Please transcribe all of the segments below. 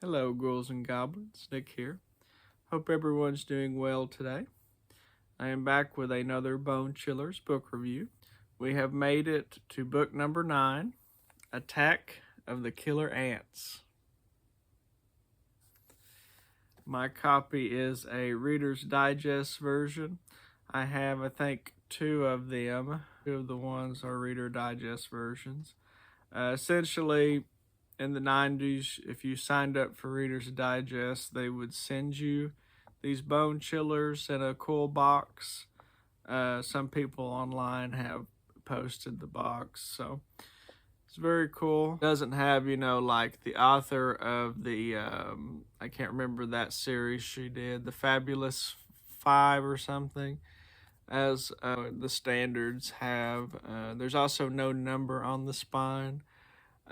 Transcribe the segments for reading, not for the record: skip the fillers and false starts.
Hello, ghouls and goblins. Nick here. Hope everyone's doing well today. I am back with another Bone Chillers book review. We have made it to book number 9, Attack of the Killer Ants. My copy is a Reader's Digest version. I have, I think, two of them. Two of the ones are Reader Digest versions. Essentially, in the 90s, if you signed up for Reader's Digest, they would send you these bone chillers in a cool box. Some people online have posted the box, so it's very cool. It doesn't have, like the author of the, I can't remember that series she did, the Fabulous Five or something, as the standards have. There's also no number on the spine.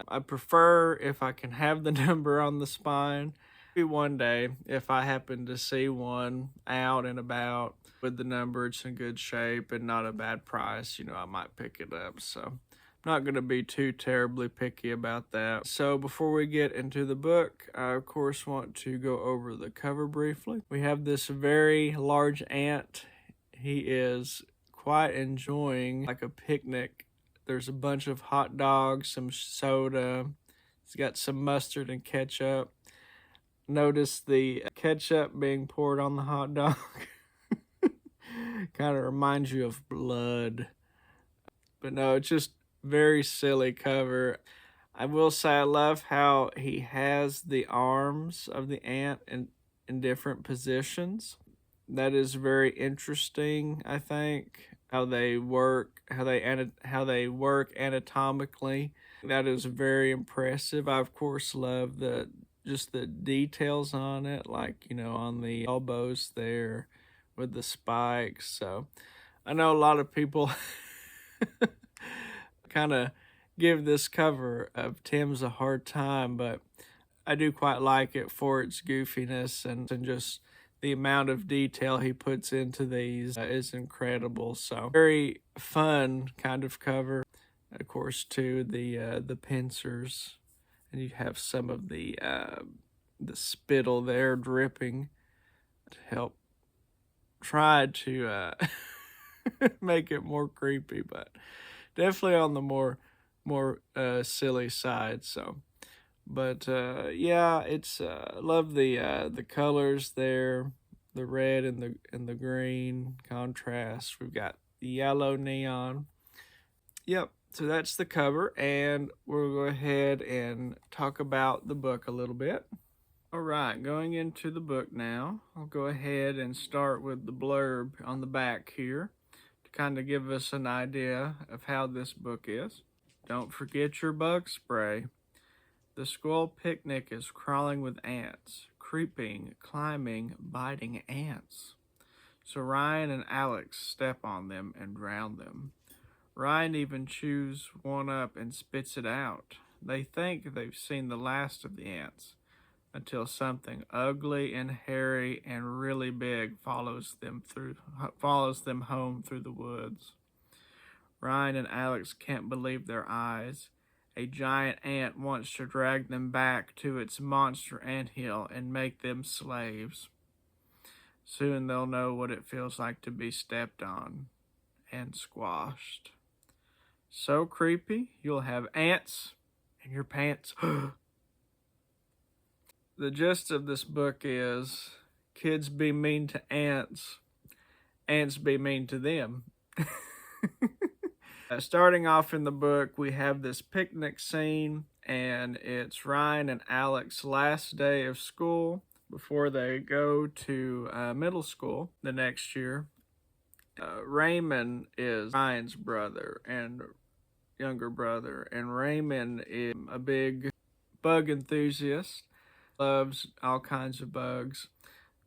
I prefer if I can have the number on the spine. Maybe one day, if I happen to see one out and about with the number, it's in good shape and not a bad price, I might pick it up. So I'm not going to be too terribly picky about that. So before we get into the book, I of course want to go over the cover briefly. We have this very large ant. He is quite enjoying like a picnic. There's a bunch of hot dogs, some soda. It's got some mustard and ketchup. Notice the ketchup being poured on the hot dog. Kind of reminds you of blood. But no, it's just very silly cover. I will say I love how he has the arms of the ant in different positions. That is very interesting, I think. How they work anatomically. That is very impressive. I of course love the details on it, like on the elbows there with the spikes. So I know a lot of people kind of give this cover of Tim's a hard time, but I do quite like it for its goofiness and just the amount of detail he puts into these is incredible. So very fun kind of cover. Of course, too, the pincers, and you have some of the spittle there dripping to help try to make it more creepy, but definitely on the more silly side. So. But yeah, it's love the colors there, the red and the green contrast. We've got the yellow neon. Yep, so that's the cover, and we'll go ahead and talk about the book a little bit. All right, going into the book now, I'll go ahead and start with the blurb on the back here to kind of give us an idea of how this book is. Don't forget your bug spray. The school picnic is crawling with ants, creeping, climbing, biting ants. So Ryan and Alex step on them and drown them. Ryan even chews one up and spits it out. They think they've seen the last of the ants until something ugly and hairy and really big follows them home through the woods. Ryan and Alex can't believe their eyes. A giant ant wants to drag them back to its monster anthill and make them slaves. Soon they'll know what it feels like to be stepped on and squashed. So creepy, you'll have ants in your pants. The gist of this book is kids be mean to ants, ants be mean to them. Starting off in the book, we have this picnic scene, and it's Ryan and Alex's last day of school before they go to middle school the next year. Raymond is Ryan's brother and younger brother, and Raymond is a big bug enthusiast, loves all kinds of bugs.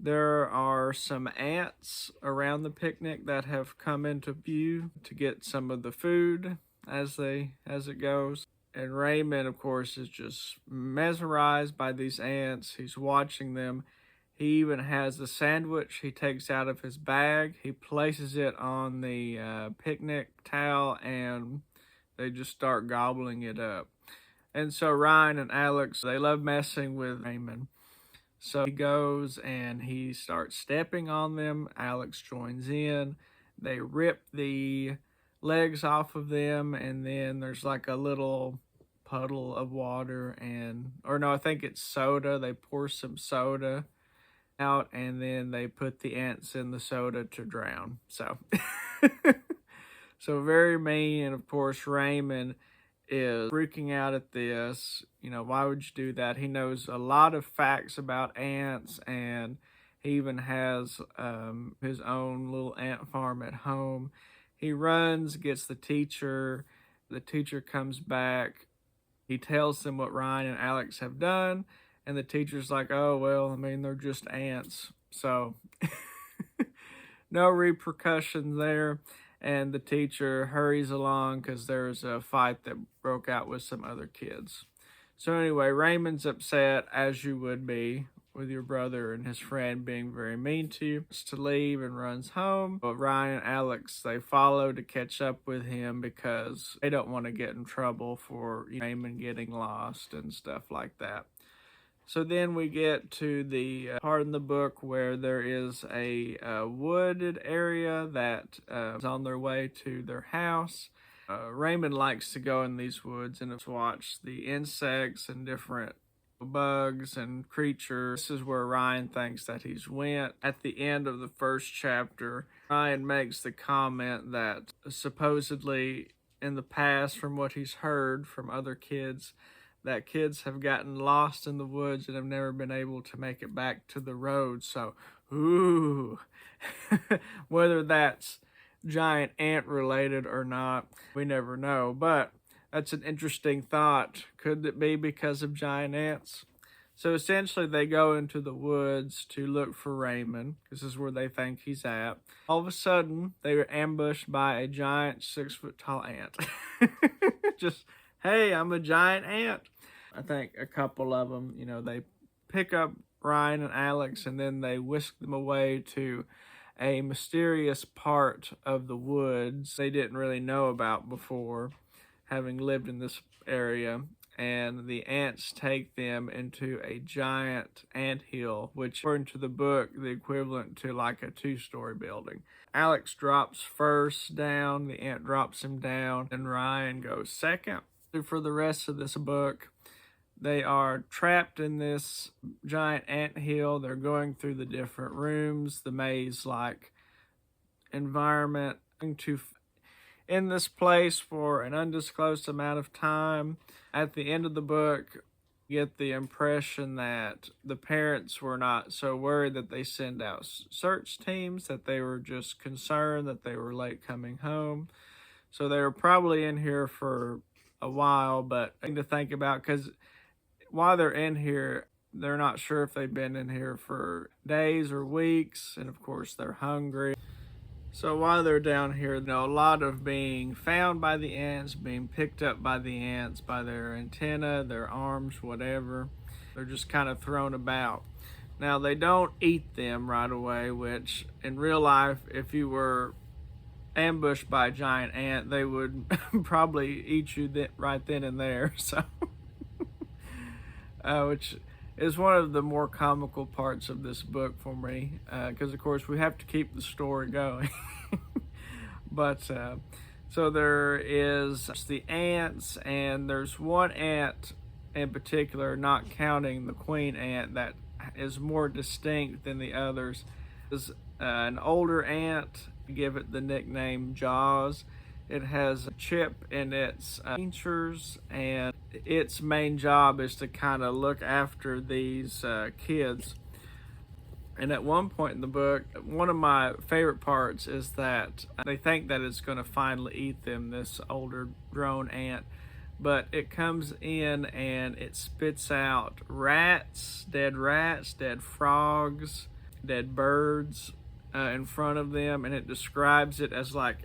There are some ants around the picnic that have come into view to get some of the food as it goes. And Raymond, of course, is just mesmerized by these ants. He's watching them. He even has a sandwich he takes out of his bag. He places it on the picnic towel, and they just start gobbling it up. And so Ryan and Alex, they love messing with Raymond. So he goes and he starts stepping on them. Alex joins in. They rip the legs off of them, and then there's like a little puddle of water or no, I think it's soda. They pour some soda out, and then they put the ants in the soda to drown. So so very mean. And of course Raymond is freaking out at this. Why would you do that? He knows a lot of facts about ants, and he even has his own little ant farm at home. He runs, gets the teacher. The teacher comes back. He tells them what Ryan and Alex have done, and the teacher's like, oh, well, I mean, they're just ants. So no repercussions there. And the teacher hurries along because there's a fight that broke out with some other kids. So anyway, Raymond's upset, as you would be, with your brother and his friend being very mean to you. It's to leave and runs home. But Ryan and Alex, they follow to catch up with him because they don't want to get in trouble for Raymond getting lost and stuff like that. So then we get to the part in the book where there is a wooded area that is on their way to their house. Raymond likes to go in these woods and watch the insects and different bugs and creatures. This is where Ryan thinks that he's went. At the end of the first chapter, Ryan makes the comment that supposedly in the past, from what he's heard from other kids, that kids have gotten lost in the woods and have never been able to make it back to the road. So, ooh, whether that's giant ant related or not, we never know. But that's an interesting thought. Could it be because of giant ants? So essentially they go into the woods to look for Raymond. This is where they think he's at. All of a sudden, they are ambushed by a giant 6-foot-tall ant. Just, hey, I'm a giant ant. I think a couple of them, they pick up Ryan and Alex, and then they whisk them away to a mysterious part of the woods they didn't really know about before, having lived in this area. And the ants take them into a giant anthill, which, according to the book, the equivalent to like a 2-story building. Alex drops first down, the ant drops him down, and Ryan goes second. For the rest of this book, they are trapped in this giant anthill. They're going through the different rooms, the maze-like environment, in this place for an undisclosed amount of time. At the end of the book, you get the impression that the parents were not so worried that they send out search teams, that they were just concerned that they were late coming home. So they were probably in here for a while, but thing to think about, because while they're in here, they're not sure if they've been in here for days or weeks, and of course they're hungry. So while they're down here, a lot of being found by the ants, being picked up by the ants, by their antenna, their arms, whatever. They're just kind of thrown about. Now, they don't eat them right away, which in real life, if you were ambushed by a giant ant, they would probably eat you right then and there. So, which is one of the more comical parts of this book for me, because of course we have to keep the story going. But so there is the ants, and there's one ant in particular, not counting the queen ant, that is more distinct than the others. It's an older ant. Give it the nickname Jaws. It has a chip in its features, and its main job is to kind of look after these kids. And at one point in the book, one of my favorite parts is that they think that it's going to finally eat them, this older grown ant. But it comes in and it spits out rats, dead frogs, dead birds in front of them. And it describes it as like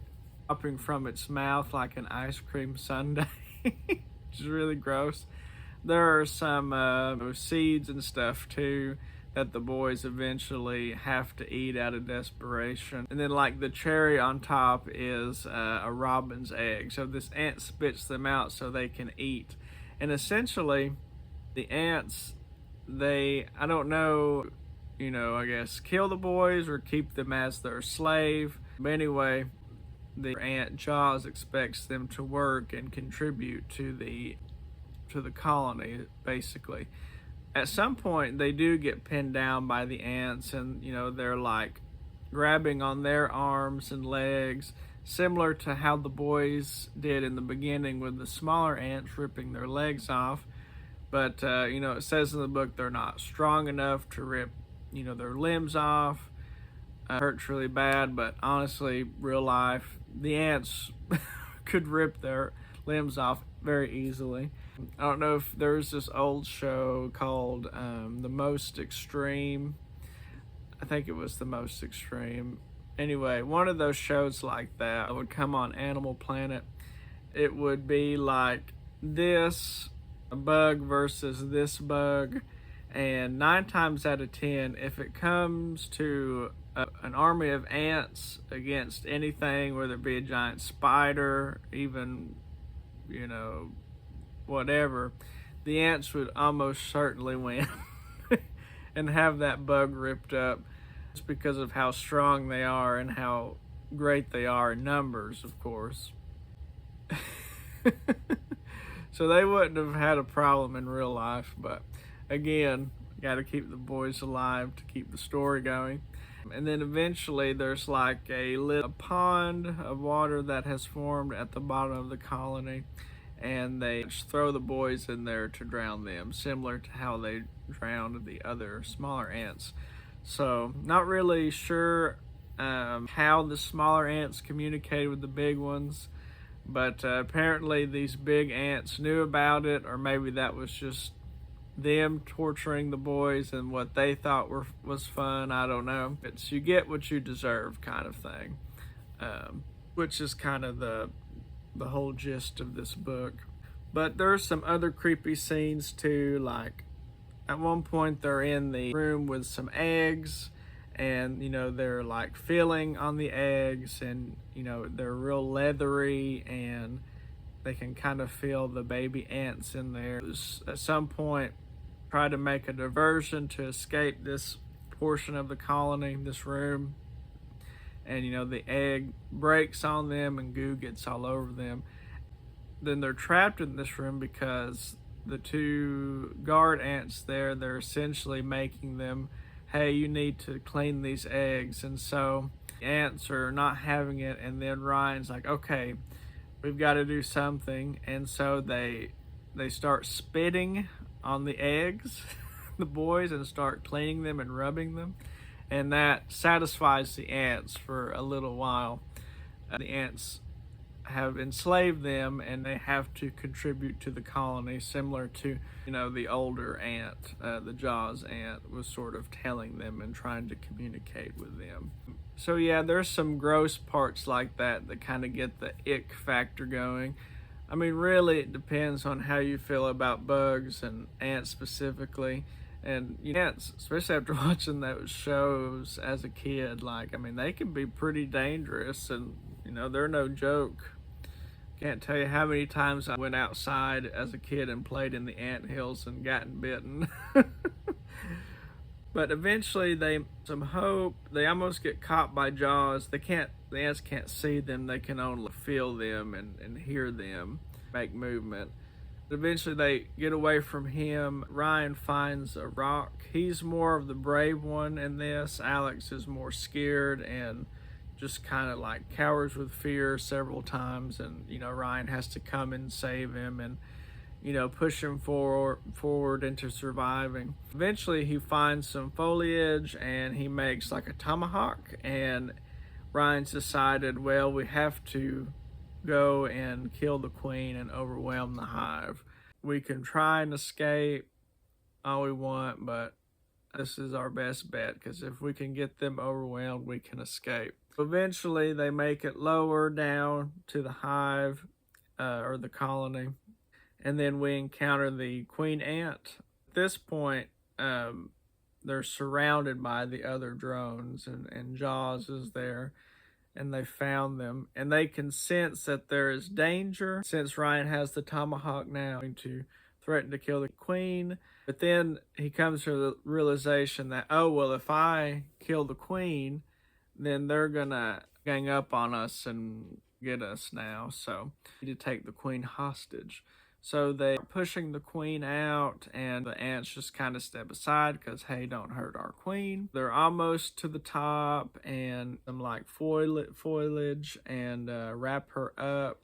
popping from its mouth like an ice cream sundae, which is really gross. There are some seeds and stuff too that the boys eventually have to eat out of desperation. And then like the cherry on top is a robin's egg. So this ant spits them out so they can eat. And essentially, the ants, I don't know, I guess kill the boys or keep them as their slave. But anyway, the ant Jaws expects them to work and contribute to the colony, basically. At some point, they do get pinned down by the ants, and they're like grabbing on their arms and legs, similar to how the boys did in the beginning with the smaller ants ripping their legs off. But it says in the book they're not strong enough to rip their limbs off. Hurts really bad, but honestly, real life, the ants could rip their limbs off very easily. I don't know if there's this old show called The Most Extreme. I think it was The Most Extreme. Anyway, one of those shows like that would come on Animal Planet. It would be like this bug versus this bug, and 9 times out of 10, if it comes to an army of ants against anything, whether it be a giant spider, even whatever, the ants would almost certainly win and have that bug ripped up. It's because of how strong they are and how great they are in numbers, of course. So they wouldn't have had a problem in real life, but again, got to keep the boys alive to keep the story going. And then eventually there's like a little pond of water that has formed at the bottom of the colony, and they just throw the boys in there to drown them, similar to how they drowned the other smaller ants. So not really sure how the smaller ants communicated with the big ones, but apparently these big ants knew about it, or maybe that was just them torturing the boys and what they thought was fun. I don't know. It's you get what you deserve kind of thing, which is kind of the whole gist of this book. But there's some other creepy scenes too, like at one point they're in the room with some eggs, and they're like feeling on the eggs, and they're real leathery, and they can kind of feel the baby ants in there. At some point try to make a diversion to escape this portion of the colony, this room, and the egg breaks on them and goo gets all over them. Then they're trapped in this room because the 2 guard ants there, they're essentially making them, hey, you need to clean these eggs. And so the ants are not having it, and then Ryan's like, okay, we've got to do something. And so they start spitting on the eggs, the boys, and start cleaning them and rubbing them, and that satisfies the ants for a little while. The ants have enslaved them, and they have to contribute to the colony, similar to the older ant, the Jaws ant, was sort of telling them and trying to communicate with them. So yeah, there's some gross parts like that kind of get the ick factor going. I mean, really, it depends on how you feel about bugs and ants specifically. And ants, especially after watching those shows as a kid, they can be pretty dangerous, and they're no joke. Can't tell you how many times I went outside as a kid and played in the ant hills and gotten bitten. But eventually they some hope. They almost get caught by Jaws. The ants can't see them. They can only feel them and hear them make movement. But eventually they get away from him. Ryan finds a rock. He's more of the brave one in this. Alex is more scared and just kind of like cowers with fear several times, and Ryan has to come and save him and push him forward into surviving. Eventually he finds some foliage and he makes like a tomahawk, and Ryan's decided, well, we have to go and kill the queen and overwhelm the hive. We can try and escape all we want, but this is our best bet, because if we can get them overwhelmed, we can escape. Eventually they make it lower down to the hive, or the colony, and then we encounter the queen ant. At this point, they're surrounded by the other drones, and Jaws is there, and they found them, and they can sense that there is danger. Since Ryan has the tomahawk now, to threaten to kill the queen. But then he comes to the realization that, oh, well, if I kill the queen, then they're gonna gang up on us and get us now. So we need to take the queen hostage. So they are pushing the queen out, and the ants just kind of step aside because, hey, don't hurt our queen. They're almost to the top, and some like foliage and wrap her up,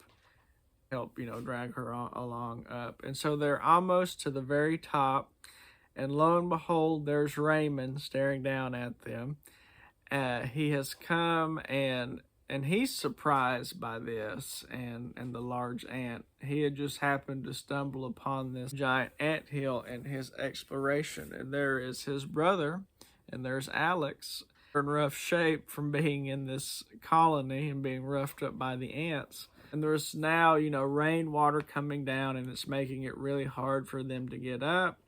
help, drag her along up. And so they're almost to the very top, and lo and behold, there's Raymond staring down at them. He has come, and he's surprised by this and the large ant. He had just happened to stumble upon this giant anthill in his exploration, and there is his brother, and there's Alex. They're in rough shape from being in this colony and being roughed up by the ants. And there's now, rainwater coming down, and it's making it really hard for them to get up.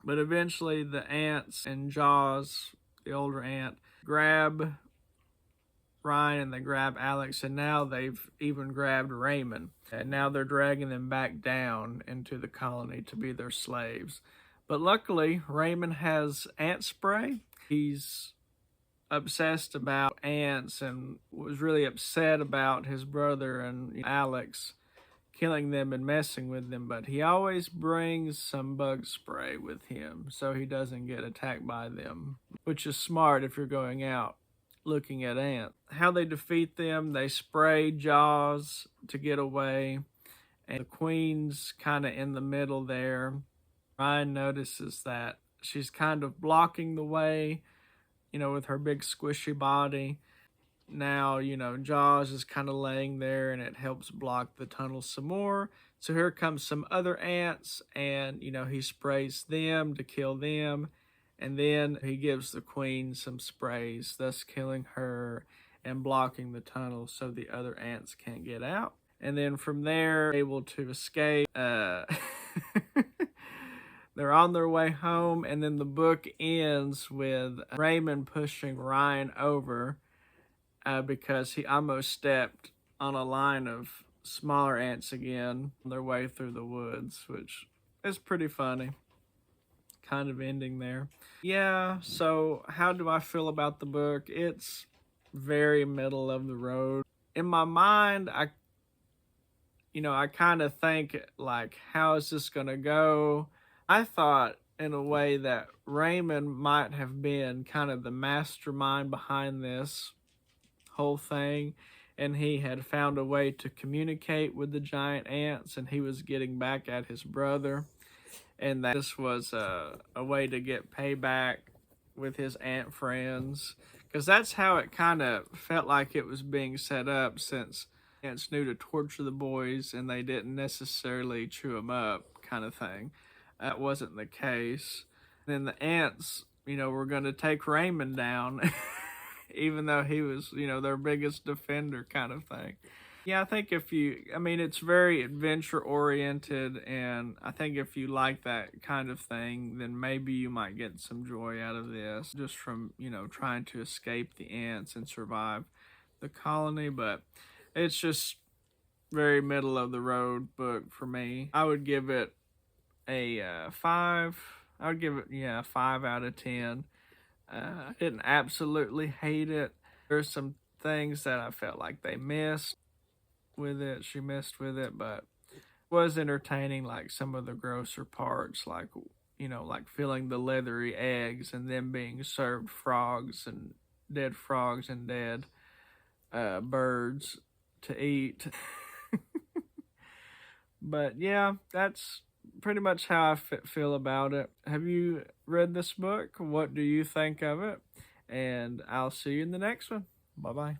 But eventually the ants and Jaws, the older ant, grab Ryan and they grab Alex, and now they've even grabbed Raymond. And now they're dragging them back down into the colony to be their slaves. But luckily, Raymond has ant spray. He's obsessed about ants and was really upset about his brother and Alex killing them and messing with them, but he always brings some bug spray with him so he doesn't get attacked by them, which is smart if you're going out looking at ants. How they defeat them, they spray Jaws to get away, and the queen's kind of in the middle there. Ryan notices that she's kind of blocking the way, with her big squishy body. Now, Jaws is kind of laying there, and it helps block the tunnel some more. So here comes some other ants, and, he sprays them to kill them. And then he gives the queen some sprays, thus killing her and blocking the tunnel so the other ants can't get out. And then from there, able to escape. They're on their way home, and then the book ends with Raymond pushing Ryan over because he almost stepped on a line of smaller ants again on their way through the woods, which is pretty funny. Kind of ending there. Yeah, so how do I feel about the book? It's very middle of the road. In my mind, I kind of think, like, how is this going to go? I thought, in a way, that Raymond might have been kind of the mastermind behind this whole thing, and he had found a way to communicate with the giant ants, and he was getting back at his brother, and that this was a way to get payback with his ant friends, because that's how it kind of felt like it was being set up, since ants knew to torture the boys and they didn't necessarily chew them up, kind of thing. That wasn't the case. Then the ants, were going to take Raymond down, even though he was, their biggest defender, kind of thing. Yeah, I think it's very adventure oriented, and I think if you like that kind of thing, then maybe you might get some joy out of this, just from, trying to escape the ants and survive the colony. But it's just very middle of the road book for me. I would give it a 5. I would give it, 5 out of 10. I didn't absolutely hate it. There's some things that I felt like they missed with it. She missed with it, but it was entertaining, like some of the grosser parts, like, like feeling the leathery eggs and them being served frogs and dead birds to eat. But yeah, that's pretty much how I feel about it. Have you read this book? What do you think of it? And I'll see you in the next one. Bye-bye.